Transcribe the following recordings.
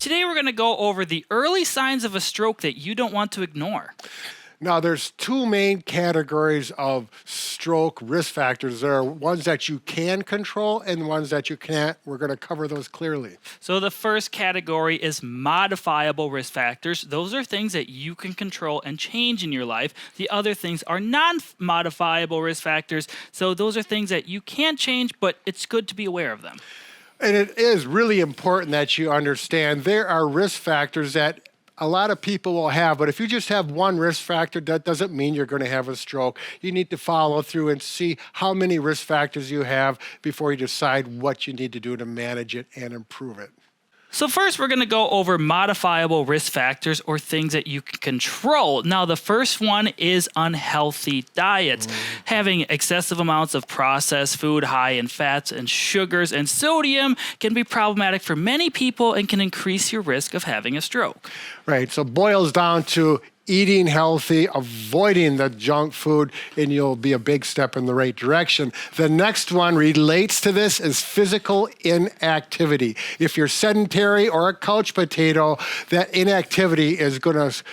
Today we're going to go over the early signs of a stroke that you don't want to ignore. Now, there's two main categories of stroke risk factors. There are ones that you can control and ones that you can't. We're going to cover those clearly. So the first category is modifiable risk factors. Those are things that you can control and change in your life. The other things are non-modifiable risk factors. So those are things that you can't change, but it's good to be aware of them. And it is really important that you understand there are risk factors that a lot of people will have, but if you just have one risk factor, that doesn't mean you're going to have a stroke. You need to follow through and see how many risk factors you have before you decide what you need to do to manage it and improve it. So first, we're going to go over modifiable risk factors or things that you can control. Now, the first one is unhealthy diets. Having excessive amounts of processed food high in fats and sugars and sodium can be problematic for many people and can increase your risk of having a stroke. Right, so it boils down to eating healthy, avoiding the junk food, and you'll be a big step in the right direction. The next one relates to this is physical inactivity. If you're sedentary or a couch potato, that inactivity is going to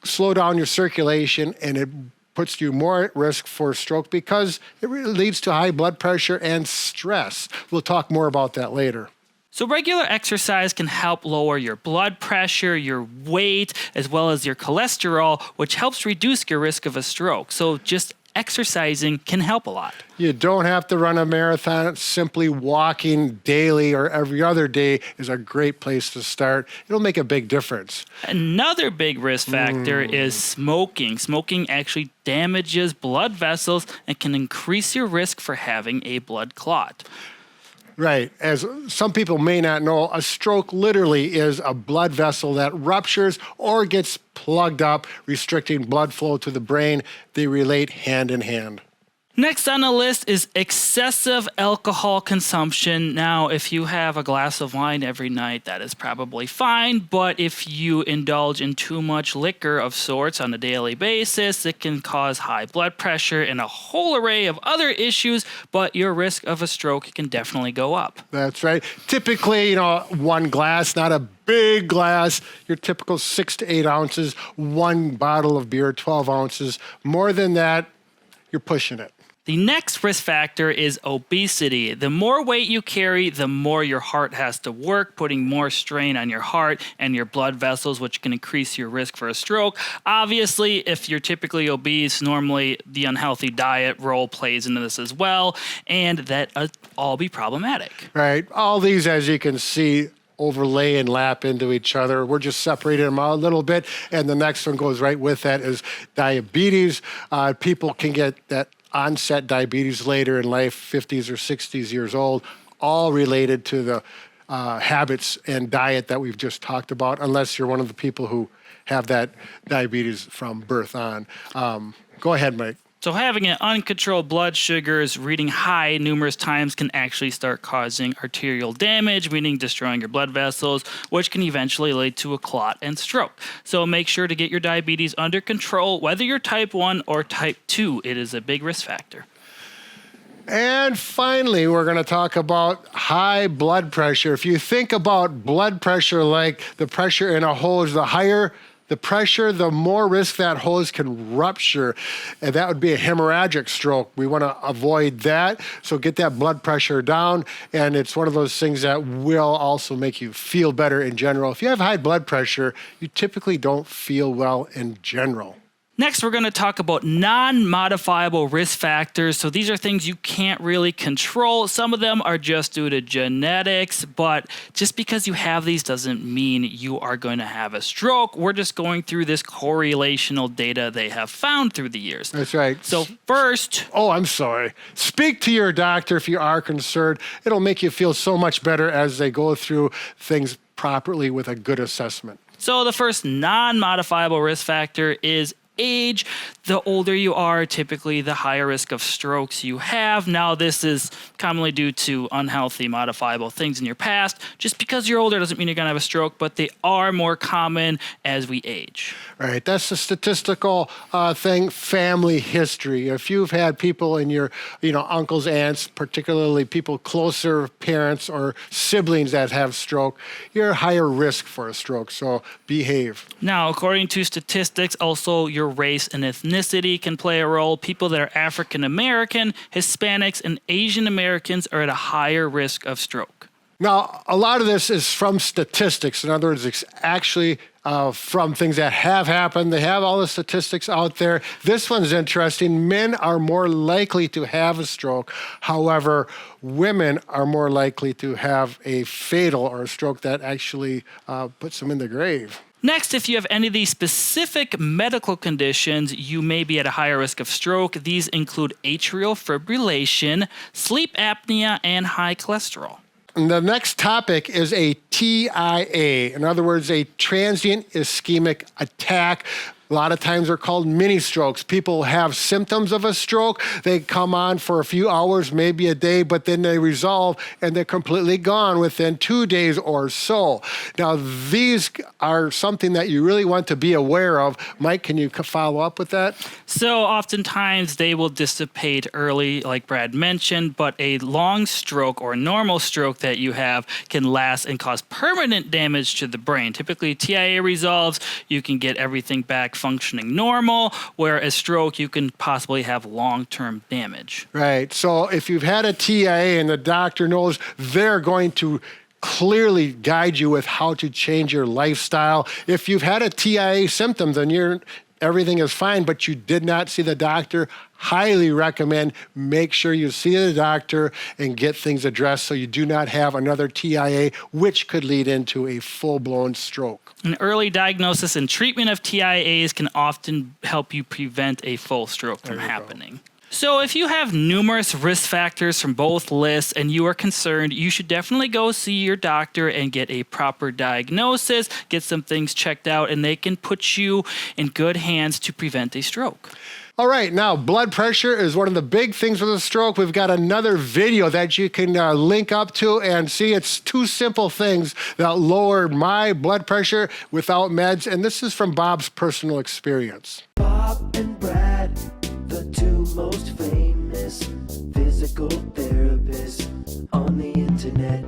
slow down your circulation and it puts you more at risk for stroke because it really leads to high blood pressure and stress. We'll talk more about that later. So regular exercise can help lower your blood pressure, your weight, as well as your cholesterol, which helps reduce your risk of a stroke. So just exercising can help a lot. You don't have to run a marathon. Simply walking daily or every other day is a great place to start. It'll make a big difference. Another big risk factor is smoking. Smoking actually damages blood vessels and can increase your risk for having a blood clot. Right. As some people may not know, a stroke literally is a blood vessel that ruptures or gets plugged up, restricting blood flow to the brain. They relate hand in hand. Next on the list is excessive alcohol consumption. Now, if you have a glass of wine every night, that is probably fine. But if you indulge in too much liquor of sorts on a daily basis, it can cause high blood pressure and a whole array of other issues, but your risk of a stroke can definitely go up. That's right. Typically, one glass, not a big glass, your typical 6 to 8 ounces, one bottle of beer, 12 ounces. More than that, you're pushing it. The next risk factor is obesity. The more weight you carry, the more your heart has to work, putting more strain on your heart and your blood vessels, which can increase your risk for a stroke. Obviously, if you're typically obese, normally the unhealthy diet role plays into this as well, and that all be problematic. Right. All these, as you can see, overlay and lap into each other. We're just separating them out a little bit. And the next one goes right with that is diabetes. People can get that onset diabetes later in life, 50s or 60s years old, all related to the habits and diet that we've just talked about, unless you're one of the people who have that diabetes from birth on. Go ahead, Mike. So having an uncontrolled blood sugars reading high numerous times can actually start causing arterial damage, meaning destroying your blood vessels, which can eventually lead to a clot and stroke. So make sure to get your diabetes under control, whether you're type 1 or type 2. It is a big risk factor. And finally, we're going to talk about high blood pressure. If you think about blood pressure like the pressure in a hose, the higher the pressure, the more risk that hose can rupture, and that would be a hemorrhagic stroke. We want to avoid that, so get that blood pressure down, and it's one of those things that will also make you feel better in general. If you have high blood pressure, you typically don't feel well in general. Next, we're going to talk about non-modifiable risk factors. So these are things you can't really control. Some of them are just due to genetics, but just because you have these doesn't mean you are going to have a stroke. We're just going through this correlational data they have found through the years. That's right. So first... Oh, I'm sorry. Speak to your doctor if you are concerned. It'll make you feel so much better as they go through things properly with a good assessment. So the first non-modifiable risk factor is age. The older you are, typically the higher risk of strokes you have. Now, this is commonly due to unhealthy, modifiable things in your past. Just because you're older doesn't mean you're going to have a stroke, but they are more common as we age. Right, that's the statistical thing, family history. If you've had people in your, uncles, aunts, particularly people closer, parents or siblings that have stroke, you're higher risk for a stroke, so behave. Now, according to statistics, also your race and ethnicity can play a role. People that are African American, Hispanics, and Asian Americans are at a higher risk of stroke. Now, a lot of this is from statistics. In other words, it's actually from things that have happened. They have all the statistics out there. This one's interesting. Men are more likely to have a stroke. However, women are more likely to have a fatal or a stroke that actually puts them in the grave. Next, if you have any of these specific medical conditions, you may be at a higher risk of stroke. These include atrial fibrillation, sleep apnea, and high cholesterol. And the next topic is a TIA. In other words, a transient ischemic attack. A lot of times they're called mini strokes. People have symptoms of a stroke. They come on for a few hours, maybe a day, but then they resolve and they're completely gone within 2 days or so. Now, these are something that you really want to be aware of. Mike, can you follow up with that? So oftentimes they will dissipate early, like Brad mentioned, but a long stroke or normal stroke that you have can last and cause permanent damage to the brain. Typically, TIA resolves, you can get everything back functioning normal, where a stroke, you can possibly have long-term damage. Right. So if you've had a TIA and the doctor knows, they're going to clearly guide you with how to change your lifestyle. If you've had a TIA symptom, then everything is fine, but you did not see the doctor, highly recommend make sure you see the doctor and get things addressed so you do not have another TIA, which could lead into a full-blown stroke. An early diagnosis and treatment of TIAs can often help you prevent a full stroke from happening. So if you have numerous risk factors from both lists and you are concerned, you should definitely go see your doctor and get a proper diagnosis, get some things checked out, and they can put you in good hands to prevent a stroke. All right, now blood pressure is one of the big things with a stroke. We've got another video that you can link up to and see. It's 2 simple things that lowered my blood pressure without meds, and this is from Bob's personal experience. Bob and Brad, the 2 most famous physical therapists on the internet.